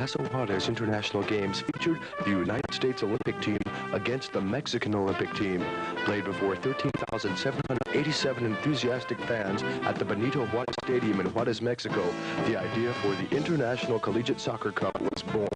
Paso Juarez International Games featured the United States Olympic team against the Mexican Olympic team. Played before 13,787 enthusiastic fans at the Benito Juarez Stadium in Juarez, Mexico, the idea for the International Collegiate Soccer Cup was born.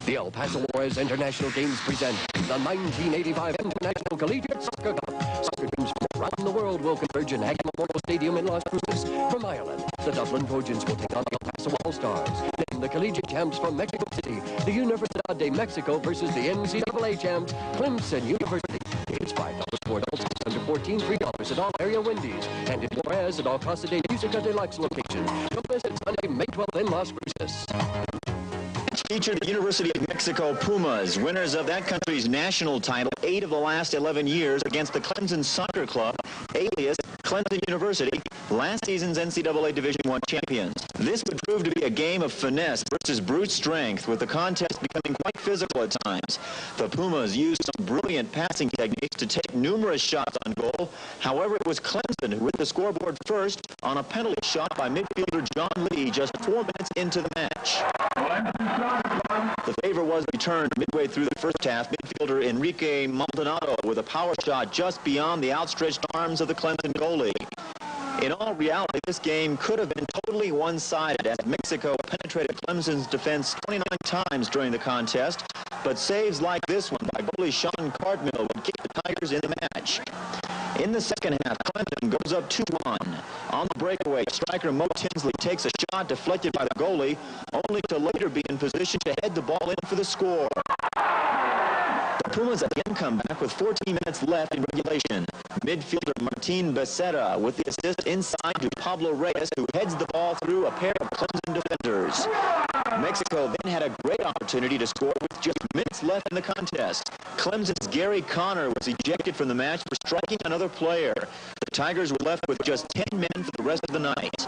The El Paso Juarez International Games present the 1985 International Collegiate Soccer Cup. Soccer teams from around the world will converge in Hackett Memorial Stadium in Las Cruces. From Ireland, the Dublin Trojans will take on the El Paso All-Stars. Then the Collegiate champs from Mexico City, the Universidad de Mexico versus the NCAA champs, Clemson University. It's $5 for adults, under 14, $3 at all area Wendy's, and in Juarez at all Casa de Musica Deluxe locations. Don't miss it Sunday, May 12th in Las Cruces. Featured the University of Mexico Pumas, winners of that country's national title 8 of the last 11 years against the Clemson Soccer Club, alias Clemson University, last season's NCAA Division I champions. This would prove to be a game of finesse versus brute strength, with the contest becoming quite physical at times. The Pumas used some brilliant passing techniques to take numerous shots on goal. However, it was Clemson who hit the scoreboard first on a penalty shot by midfielder John Lee just 4 minutes into the match. The favor was returned midway through the first half. Midfielder Enrique Maldonado with a power shot just beyond the outstretched arms of the Clemson goalie. In all reality, this game could have been totally one-sided as Mexico penetrated Clemson's defense 29 times during the contest, but saves like this one by goalie Sean Cardmill would keep the Tigers in the match. In the second half, Clemson goes up 2-1. On the breakaway, striker Mo Tinsley takes a shot deflected by the goalie, only to later be in position to head the ball in for the score. The Pumas again come back with 14 minutes left in regulation. Midfielder Martin Becerra with the assist inside to Pablo Reyes, who heads the ball through a pair of Clemson defenders. Mexico then had a great opportunity to score with just minutes left in the contest. Clemson's Gary Connor was ejected from the match for striking another player. The Tigers Tigers were left with just 10 men for the rest of the night.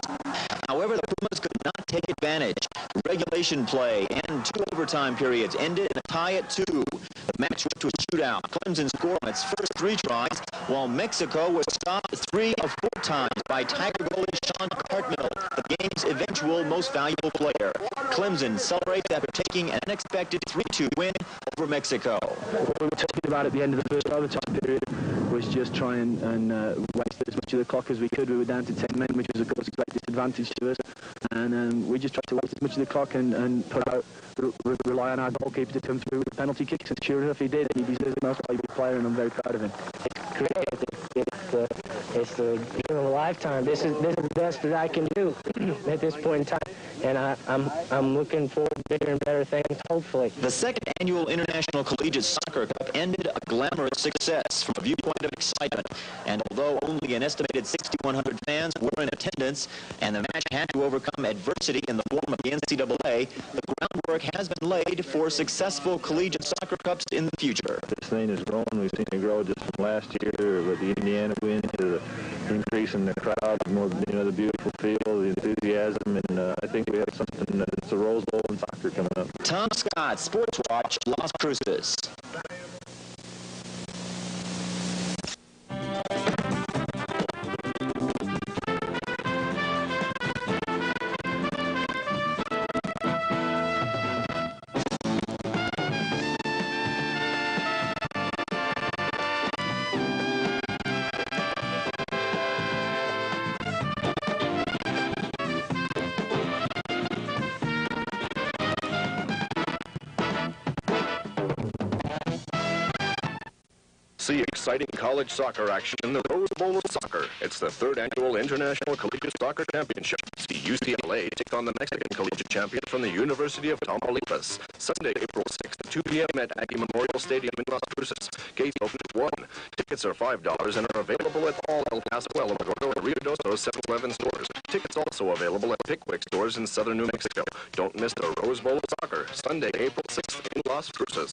However, the Pumas could not take advantage. Regulation play and 2 overtime periods ended in a tie at 2. The match went to a shootout. Clemson scored on its first 3 tries, while Mexico was stopped 3 of 4 times by Tiger goalie Sean Cartmill, the game's eventual most valuable player. Clemson celebrates after taking an unexpected 3-2 win over Mexico. What we were talking about at the end of the first overtime period was just try and waste as much of the clock as we could. We were down to 10 men, which was of course a great disadvantage to us, and we just tried to waste as much of the clock and put out, rely on our goalkeeper to come through with penalty kicks, and sure enough he did, and he deserves the most valuable player, and I'm very proud of him. It's great. It's the dream of a lifetime. This is the best that I can do at this point in time, and I'm looking forward to bigger and better things, hopefully. The second annual International Collegiate Soccer Cup ended a glamorous success from a viewpoint of excitement, and although only an estimated 6,100 fans were in attendance and the match had to overcome adversity in the form of the NCAA, the groundwork has been laid for successful collegiate soccer cups in the future. This thing is growing. We've seen it grow just from last year with the Indiana win to the increase in the crowd, more, the beautiful field, the enthusiasm, and I think we have something that's a Rose Bowl in soccer coming up. Tom Scott, Sports Watch, Las Cruces. See exciting college soccer action in the Rose Bowl of Soccer. It's the 3rd annual International Collegiate Soccer Championship. See UCLA take on the Mexican collegiate champion from the University of Tamaulipas. Sunday, April 6th at 2 p.m. at Aggie Memorial Stadium in Las Cruces. Gates open at 1. Tickets are $5 and are available at all El Paso, El Amador, and Rio Doso 7-Eleven stores. Tickets also available at Pickwick stores in southern New Mexico. Don't miss the Rose Bowl of Soccer, Sunday, April 6th in Las Cruces.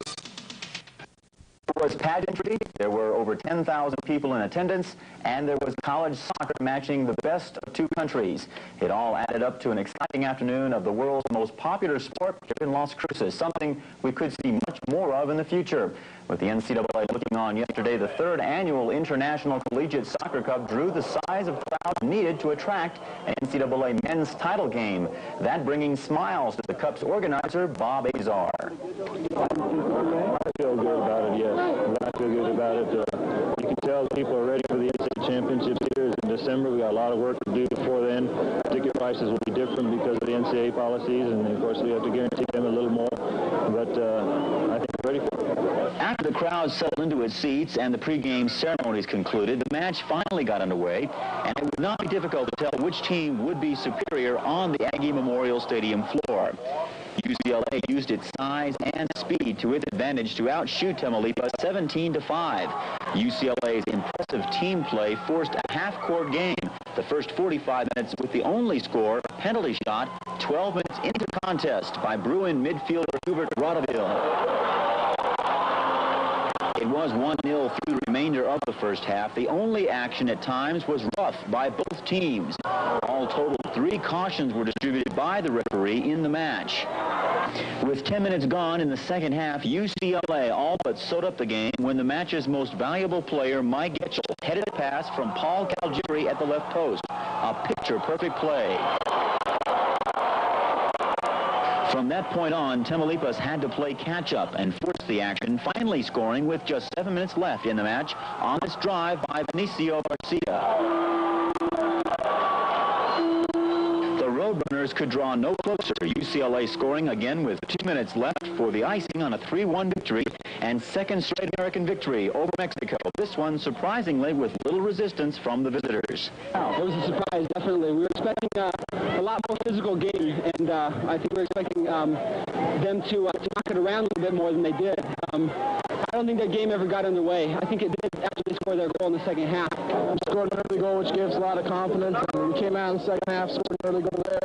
Was pageantry. There were over 10,000 people in attendance, and there was college soccer matching the best of 2 countries. It all added up to an exciting afternoon of the world's most popular sport here in Las Cruces, something we could see much more of in the future. With the NCAA looking on yesterday, the 3rd annual International Collegiate Soccer Cup drew the size of crowd needed to attract an NCAA men's title game. That bringing smiles to the Cup's organizer, Bob Azar. I feel good about it, yes. I feel good about it. You can tell people are ready for the NCAA championships here in December. We got a lot of work to do before then. Ticket prices will be different because of the NCAA policies, and of course we have to guarantee them a little more. But I think we're ready for it. After the crowd settled into its seats and the pregame ceremonies concluded, the match finally got underway, and it would not be difficult to tell which team would be superior on the Aggie Memorial Stadium floor. UCLA used its size and speed to its advantage to outshoot Tamaulipas 17-5. UCLA's impressive team play forced a half-court game. The first 45 minutes with the only score, a penalty shot, 12 minutes into contest by Bruin midfielder Hubert Rodeville. It was 1-0 through the remainder of the first half. The only action at times was rough by both teams. All total, 3 cautions were distributed by the referee in the match. With 10 minutes gone in the second half, UCLA all but sewed up the game when the match's most valuable player, Mike Getchell, headed a pass from Paul Calgiri at the left post. A picture-perfect play. From that point on, Tamaulipas had to play catch-up and force the action, finally scoring with just 7 minutes left in the match on this drive by Benicio Garcia. The Roadrunners could draw no closer. UCLA scoring again with 2 minutes left for the icing on a 3-1 victory and second straight American victory over Mexico. This one surprisingly with little resistance from the visitors. It was a surprise, definitely. We were expecting a lot more physical game, and I think we were expecting them to knock it around a little bit more than they did. I don't think that game ever got underway. I think it did after they scored their goal in the second half. We scored an early goal, which gives a lot of confidence. And we came out in the second half, scored an early goal there.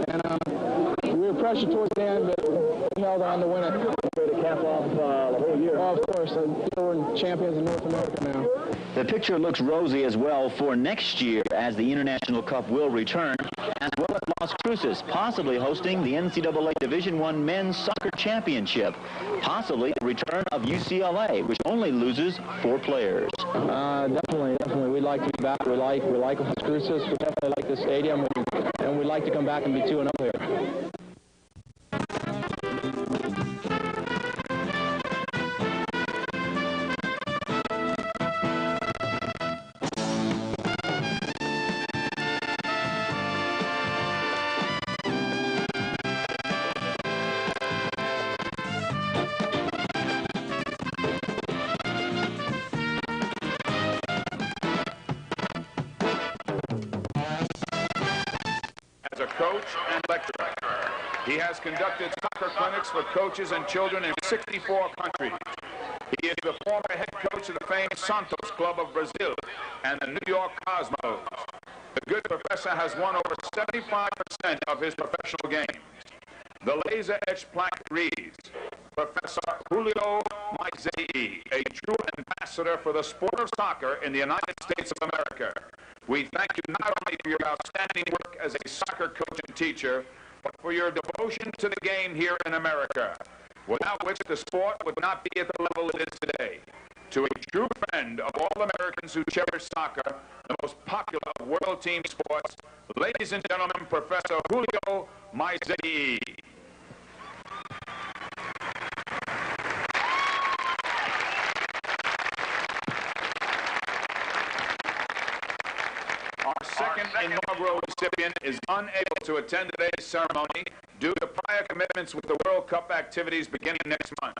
And we were pressured towards the end, but we held on to win it. way to cap off the whole year. Oh, of course. We're champions in North America now. The picture looks rosy as well for next year as the International Cup will return, as well as Las Cruces, possibly hosting the NCAA Division I Men's Soccer Championship. Possibly the return of UCLA, which only loses 4 players. Definitely. We'd like to be back. We like Las Cruces. We definitely like the stadium, and we'd like to come back and be 2-0 here. Coach and lecturer. He has conducted soccer clinics for coaches and children in 64 countries. He is the former head coach of the famed Santos Club of Brazil and the New York Cosmos. The good professor has won over 75% of his professional games. The laser-etched plaque reads, Professor Julio Maizei, a true ambassador for the sport of soccer in the United States of America. We thank you not only for your outstanding work as a soccer coach and teacher, but for your devotion to the game here in America, without which the sport would not be at the level it is today. To a true friend of all Americans who cherish soccer, the most popular of world team sports, ladies and gentlemen, Professor Julio Maizei. Our second inaugural recipient is unable to attend today's ceremony due to prior commitments with the World Cup activities beginning next month.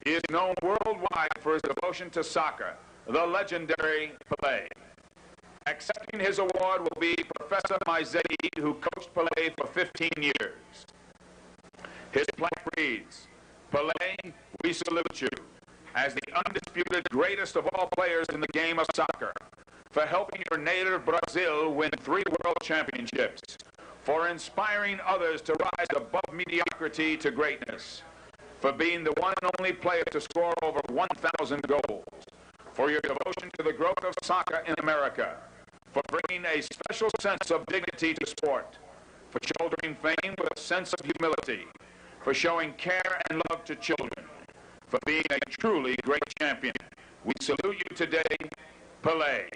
He is known worldwide for his devotion to soccer, the legendary Pelé. Accepting his award will be Professor Maizei, who coached Pelé for 15 years. His plaque reads, Pelé, we salute you as the undisputed greatest of all players in the game of soccer, for helping your native Brazil win 3 world championships, for inspiring others to rise above mediocrity to greatness, for being the one and only player to score over 1,000 goals, for your devotion to the growth of soccer in America, for bringing a special sense of dignity to sport, for shouldering fame with a sense of humility, for showing care and love to children, for being a truly great champion. We salute you today, Pelé.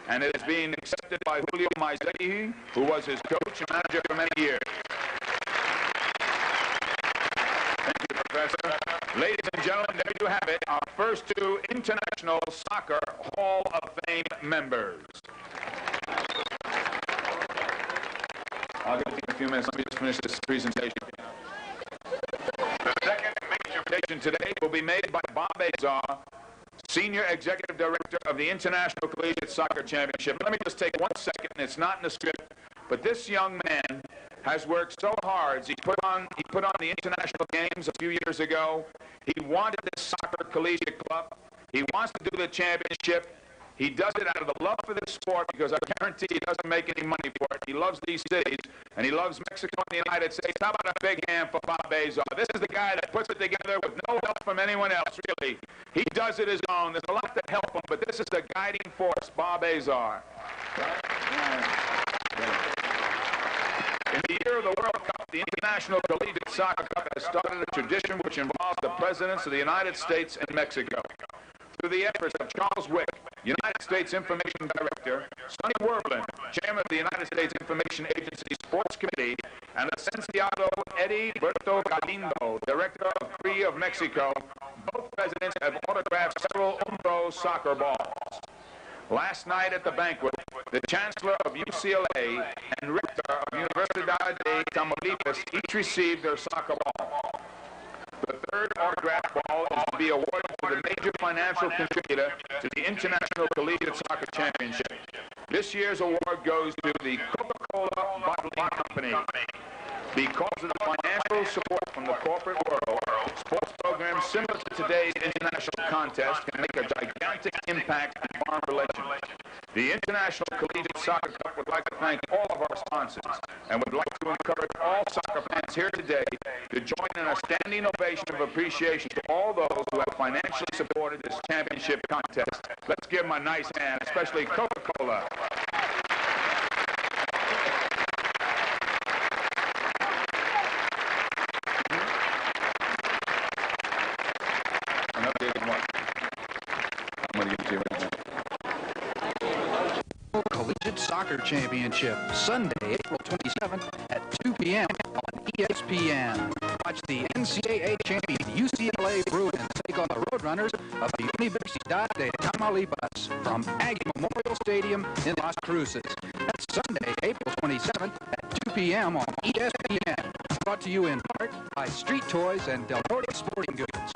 And it is being accepted by Julio Maizei, who was his coach and manager for many years. Thank you, Professor. Ladies and gentlemen, there you have it, our first 2 International Soccer Hall of Fame members. I'll give you a few minutes. Let me just finish this presentation. The second major presentation today will be made by Bob Azar, Senior Executive Director of the International Collegiate Soccer Championship. Let me just take 1 second, and it's not in the script, but this young man has worked so hard. He put on the international games a few years ago. He wanted this soccer collegiate club. He wants to do the championship. He does it out of the love for this sport, because I guarantee he doesn't make any money for it. He loves these cities, and he loves Mexico and the United States. How about a big hand for Bob Azar? This is the guy that puts it together with no help from anyone else, really. He does it his own. There's a lot to help him, but this is the guiding force, Bob Azar. In the year of the World Cup, the International Collegiate Soccer Cup has started a tradition which involves the presidents of the United States and Mexico. Through the efforts of Charles Wick, United States Information Director, Sonny Werblin, Chairman of the United States Information Agency Sports Committee, and Licenciado Eddie Berto Galindo, Director of CRI of Mexico, both presidents have autographed several Umbro soccer balls. Last night at the banquet, the Chancellor of UCLA and Rector of Universidad de Tamaulipas each received their soccer ball. The third autograph ball is to be awarded to the major financial contributor to the International Collegiate Soccer Championship. This year's award goes to the Coca-Cola Bottling Company. Because of the financial support from the corporate world, sports programs similar to today's international contest can make a gigantic impact in foreign relations. The International Collegiate Soccer Cup would like to thank all of our sponsors and would like to encourage all soccer fans here today to join in a standing ovation of appreciation to all those who have financially supported this championship contest. Let's give them a nice hand, especially Coca-Cola. Collegiate Soccer Championship, Sunday, April 27th at 2 p.m. on ESPN. Watch the NCAA champion UCLA Bruins take on the Roadrunners of the Universidad de Tamaulipas from Aggie Memorial Stadium in Las Cruces. That's Sunday, April 27th at 2 p.m. on ESPN. Brought to you in part by Street Toys and Del Norte Sporting Goods.